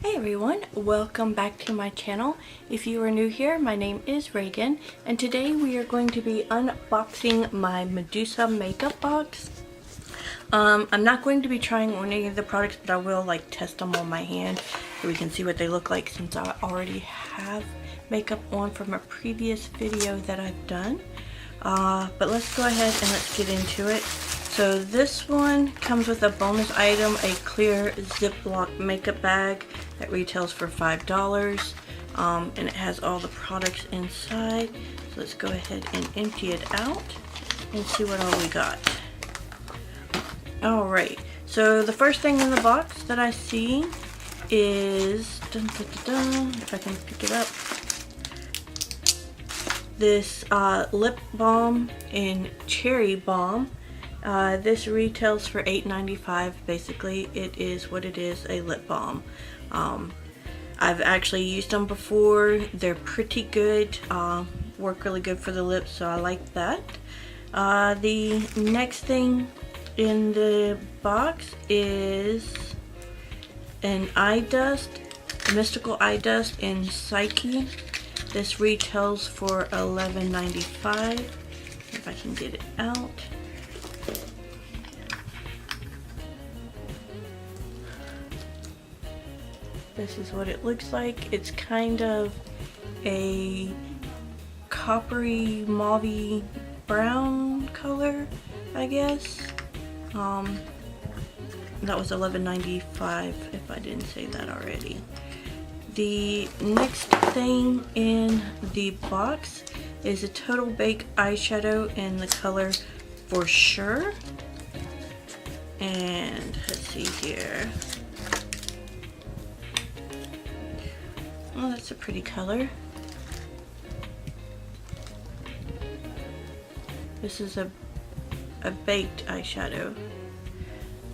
Hey everyone, welcome back to my channel. If you are new here, my name is Reagan, and today we are going to be unboxing my Medusa makeup box. I'm not going to be trying on any of the products, but I will test them on my hand so we can see what they look like, since I already have makeup on from a previous video that I've done. But let's go ahead and let's get into it. So this one comes with a bonus item, a clear Ziploc makeup bag that retails for $5, and it has all the products inside. So let's go ahead and empty it out and see what all we got. Alright, so the first thing in the box that I see is, if I can pick it up, this lip balm in Cherry Balm. This retails for $8.95. Basically, it is what it is, a lip balm. I've actually used them before. They're pretty good, work really good for the lips, so I like that. The next thing in the box is an eye dust, mystical eye dust in Psykhe. This retails for $11.95. If I can get it out. This is what it looks like. It's kind of a coppery, mauvey brown color, I guess. That was $11.95 if I didn't say that already. The next thing in the box is a Total Bake eyeshadow in the color For Sure. And let's see here. Oh, that's a pretty color. This is a baked eyeshadow,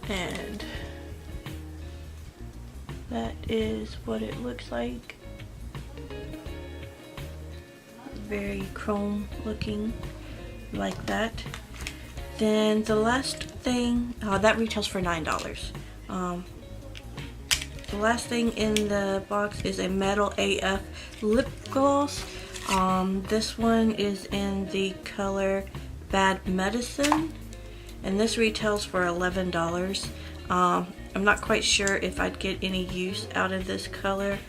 and that is what it looks like. Very chrome looking, like that. Then the last thing, that retails for $9. The last thing in the box is a metal AF Lipgloss. This one is in the color Bad Medicine, and this retails for $11. I'm not quite sure if I'd get any use out of this color.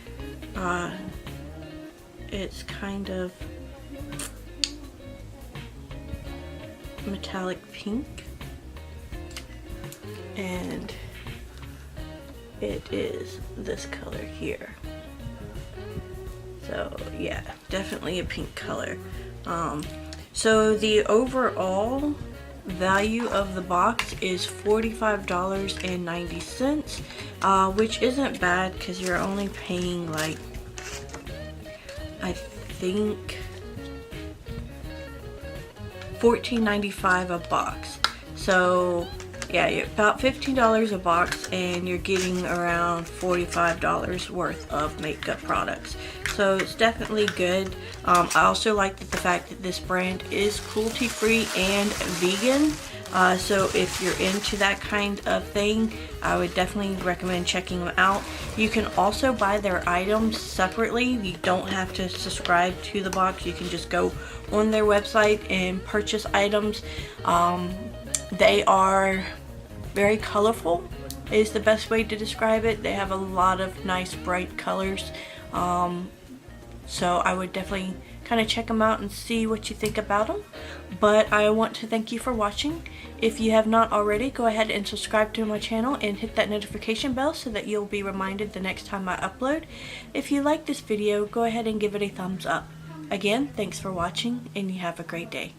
It's kind of metallic pink, and it is this color here. So yeah, definitely a pink color. So the overall value of the box is $45.90, which isn't bad because you're only paying like, I think, $14.95 a box. So yeah, you're about $15 a box, and you're getting around $45 worth of makeup products. So it's definitely good. I also like the fact that this brand is cruelty free and vegan. So if you're into that kind of thing, I would definitely recommend checking them out. You can also buy their items separately. You don't have to subscribe to the box. You can just go on their website and purchase items. They are very colorful is the best way to describe it. They have a lot of nice bright colors. So I would definitely kind of check them out and see what you think about them. But I want to thank you for watching. If you have not already, go ahead and subscribe to my channel and hit that notification bell so that you'll be reminded the next time I upload. If you like this video, go ahead and give it a thumbs up. Again, thanks for watching, and you have a great day.